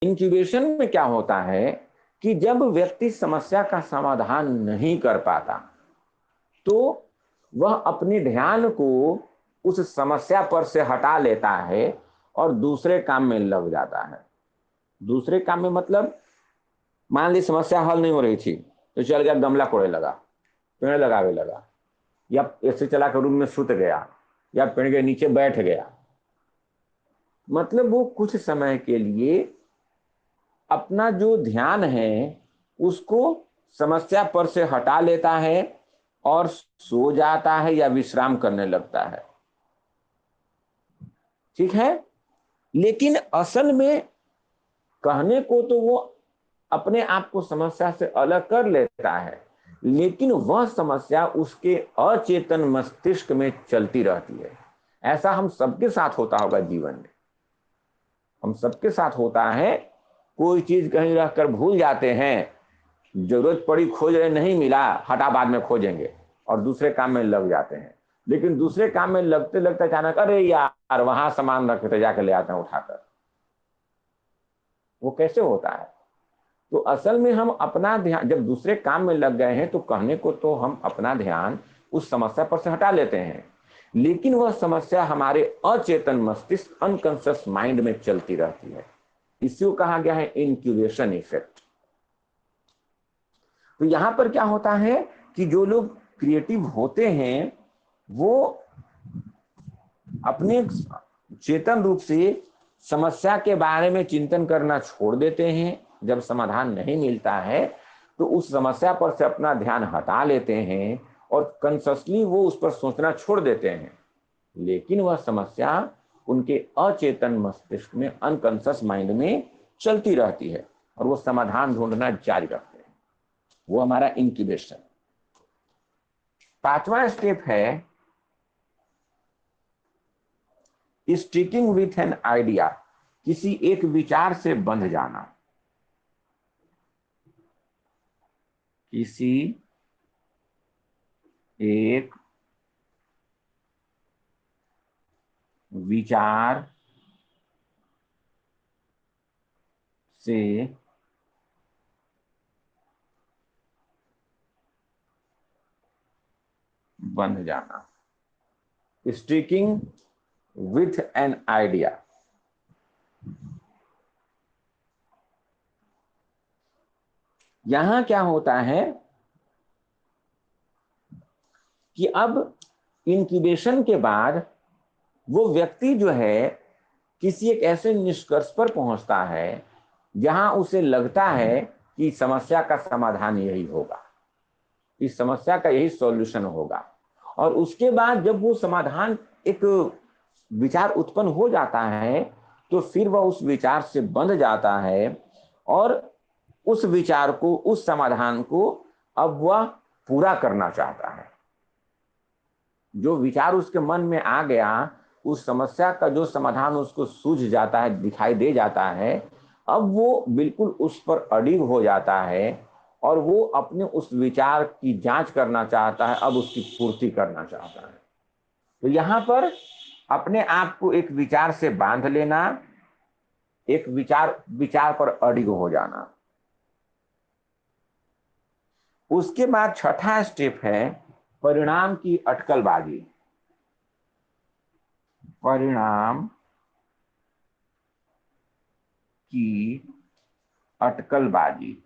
Incubation में क्या होता है कि जब व्यक्ति समस्या का समाधान नहीं कर पाता तो वह अपने ध्यान को उस समस्या पर से हटा लेता है और दूसरे काम में लग जाता है। दूसरे काम में मतलब, मान ली समस्या हल नहीं हो रही थी तो चल गया गमला कोड़े लगा, पेड़ लगावे लगा, या ऐसे चला कर रूम में सुत गया, या पेड़ के नीचे बैठ गया। मतलब वो कुछ समय के लिए अपना जो ध्यान है उसको समस्या पर से हटा लेता है और सो जाता है या विश्राम करने लगता है। ठीक है, लेकिन असल में कहने को तो वो अपने आप को समस्या से अलग कर लेता है, लेकिन वह समस्या उसके अचेतन मस्तिष्क में चलती रहती है। ऐसा हम सबके साथ होता होगा जीवन में, हम सबके साथ होता है। कोई चीज कहीं रहकर भूल जाते हैं, जरूरत पड़ी खोज रहे, नहीं मिला, हटा बाद में खोजेंगे, और दूसरे काम में लग जाते हैं। लेकिन दूसरे काम में लगते लगते अचानक अरे यार वहां सामान रखे थे, जाकर ले आते हैं उठाकर। वो कैसे होता है? तो असल में हम अपना ध्यान जब दूसरे काम में लग गए हैं तो कहने को तो हम अपना ध्यान उस समस्या पर से हटा लेते हैं, लेकिन वह समस्या हमारे अचेतन मस्तिष्क अनकॉन्शियस माइंड में चलती रहती है। इसी को कहा गया है इंक्यूबेशन इफेक्ट। तो यहां पर क्या होता है कि जो लोग क्रिएटिव होते हैं वो अपने चेतन रूप से समस्या के बारे में चिंतन करना छोड़ देते हैं। जब समाधान नहीं मिलता है तो उस समस्या पर से अपना ध्यान हटा लेते हैं और कॉन्शियसली वो उस पर सोचना छोड़ देते हैं, लेकिन वह समस्या उनके अचेतन मस्तिष्क में अनकॉन्शियस माइंड में चलती रहती है और वो समाधान ढूंढना जारी रखते हैं। वो हमारा इंक्यूबेशन। पांचवा स्टेप है स्टिकिंग विथ एन आइडिया, किसी एक विचार से बंध जाना। किसी एक विचार से बंध जाना, स्टिकिंग विथ एन आइडिया। यहां क्या होता है कि अब इंक्यूबेशन के बाद वो व्यक्ति जो है किसी एक ऐसे निष्कर्ष पर पहुंचता है जहां उसे लगता है कि समस्या का समाधान यही होगा, इस समस्या का यही सॉल्यूशन होगा। और उसके बाद जब वो समाधान, एक विचार उत्पन्न हो जाता है तो फिर वह उस विचार से बंध जाता है और उस विचार को, उस समाधान को अब वह पूरा करना चाहता है। जो विचार उसके मन में आ गया, उस समस्या का जो समाधान उसको सूझ जाता है, दिखाई दे जाता है, अब वो बिल्कुल उस पर अडिग हो जाता है और वो अपने उस विचार की जांच करना चाहता है, अब उसकी पूर्ति करना चाहता है। तो यहां पर अपने आप को एक विचार से बांध लेना, एक विचार विचार पर अडिग हो जाना। उसके बाद छठा स्टेप है परिणाम की अटकलबाजी। परिणाम की अटकलबाजी।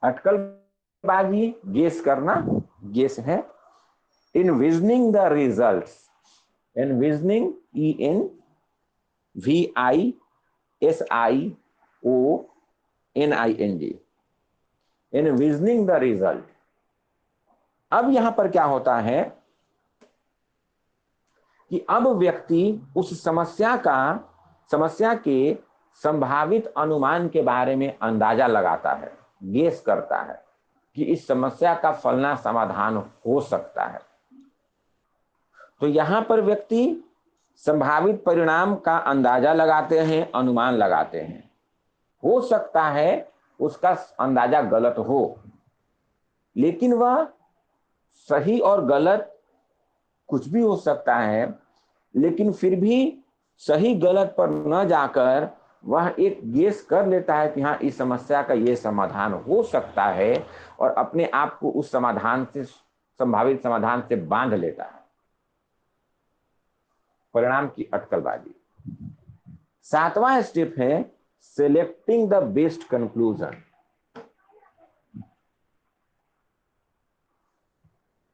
अटकलबाजी गेस करना, गेस है। Envisioning the results, envisioning, ENVISIONING, envisioning the result. अब यहां पर क्या होता है कि अब व्यक्ति उस समस्या के संभावित अनुमान के बारे में अंदाजा लगाता है, गेस करता है कि इस समस्या का फलना समाधान हो सकता है। तो यहां पर व्यक्ति संभावित परिणाम का अंदाजा लगाते हैं, अनुमान लगाते हैं। हो सकता है उसका अंदाजा गलत हो, लेकिन वह सही और गलत कुछ भी हो सकता है, लेकिन फिर भी सही गलत पर न जाकर वह एक गेस कर लेता है कि हाँ, इस समस्या का ये समाधान हो सकता है, और अपने आप को उस समाधान से, संभावित समाधान से बांध लेता है। परिणाम की अटकलबाजी। सातवां स्टेप है सिलेक्टिंग द बेस्ट कंक्लूजन,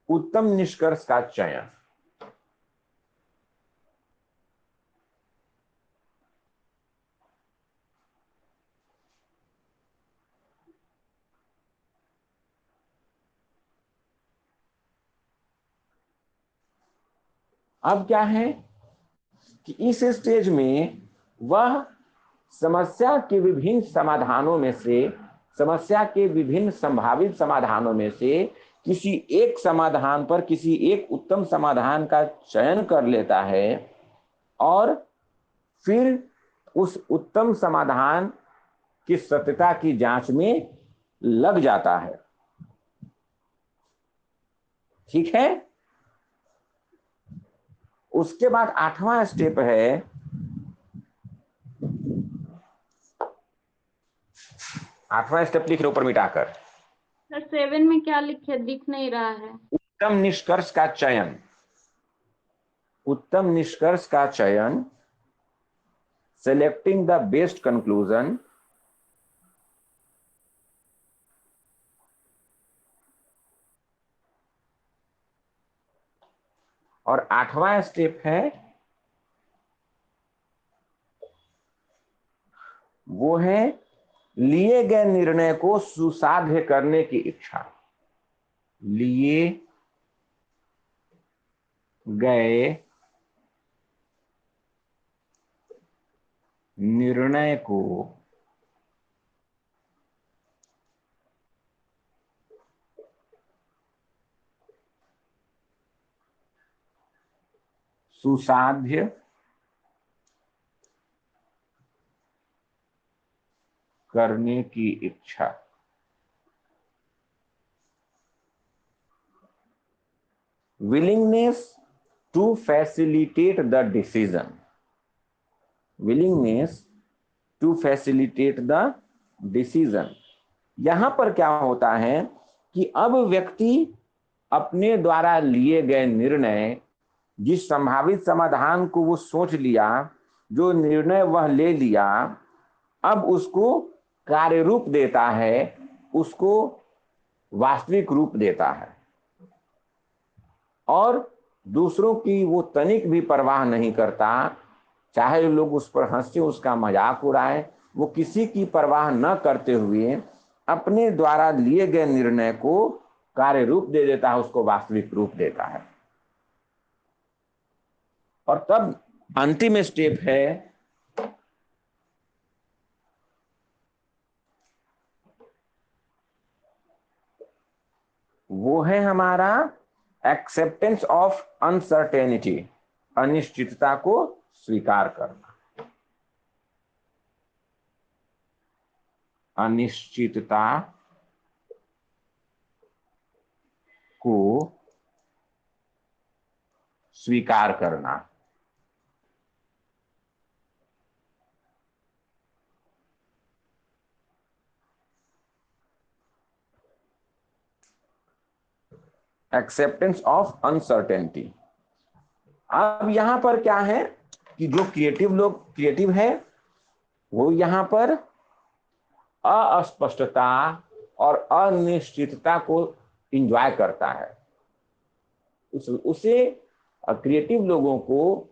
उत्तम निष्कर्ष का चयन। अब क्या है कि इस स्टेज में वह समस्या के विभिन्न समाधानों में से, समस्या के विभिन्न संभावित समाधानों में से किसी एक समाधान पर, किसी एक उत्तम समाधान का चयन कर लेता है, और फिर उस उत्तम समाधान की सत्यता की जांच में लग जाता है। ठीक है। उसके बाद आठवां स्टेप है, आठवां स्टेप लिख रहे ऊपर मिटाकर। सर 7 में क्या लिखे, दिख नहीं रहा है। उत्तम निष्कर्ष का चयन, उत्तम निष्कर्ष का चयन, सेलेक्टिंग द बेस्ट कंक्लूजन। और आठवां स्टेप है, वो है लिए गए निर्णय को सुसाध्य करने की इच्छा। लिए गए निर्णय को सुसाध्य करने की इच्छा। willingness to facilitate the decision, willingness to facilitate the decision। यहां पर क्या होता है कि अब व्यक्ति अपने द्वारा लिए गए निर्णय, जिस संभावित समाधान को वो सोच लिया, जो निर्णय वह ले लिया, अब उसको कार्य रूप देता है, उसको वास्तविक रूप देता है, और दूसरों की वो तनिक भी परवाह नहीं करता। चाहे लोग उस पर हंसे, उसका मजाक उड़ाए, वो किसी की परवाह न करते हुए अपने द्वारा लिए गए निर्णय को कार्य रूप दे देता है, उसको वास्तविक रूप देता है। और तब अंतिम स्टेप है, वो है हमारा एक्सेप्टेंस ऑफ अनसर्टेनिटी, अनिश्चितता को स्वीकार करना। अनिश्चितता को स्वीकार करना। Acceptance of uncertainty. अब यहां पर क्या है कि जो क्रिएटिव है, वो यहां पर अस्पष्टता और अनिश्चितता को इंजॉय करता है। उसे क्रिएटिव लोगों को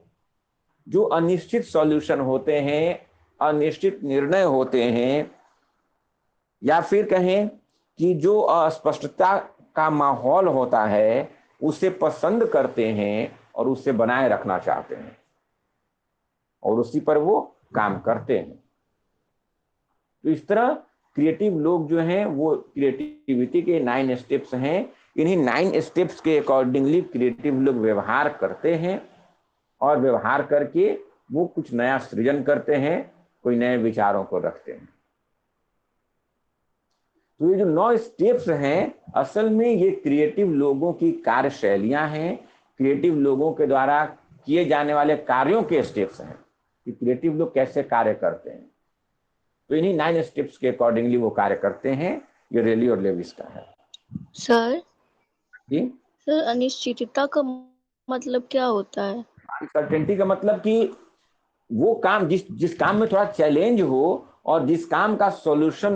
जो अनिश्चित सॉल्यूशन होते हैं, अनिश्चित निर्णय होते हैं, या फिर कहें कि जो अस्पष्टता का माहौल होता है, उसे पसंद करते हैं और उसे बनाए रखना चाहते हैं, और उसी पर वो काम करते हैं। तो इस तरह क्रिएटिव लोग जो हैं, वो क्रिएटिविटी के 9 स्टेप्स हैं। इन्हीं 9 स्टेप्स के अकॉर्डिंगली क्रिएटिव लोग व्यवहार करते हैं, और व्यवहार करके वो कुछ नया सृजन करते हैं, कोई नए विचारों को रखते हैं। तो ये जो 9 स्टेप्स हैं, असल में ये क्रिएटिव लोगों की कार्यशैलियां हैं, क्रिएटिव लोगों के द्वारा किए जाने वाले कार्यों के स्टेप्स हैं कि क्रिएटिव लोग कैसे कार्य करते हैं। तो इन्हीं 9 स्टेप्स के अकॉर्डिंगली वो कार्य करते हैं। ये रेली और लेविस का है। सर जी सर, अनिश्चितता का मतलब क्या होता है? अनसर्टेनिटी का मतलब कि वो काम जिस काम में थोड़ा चैलेंज हो और जिस काम का सॉल्यूशन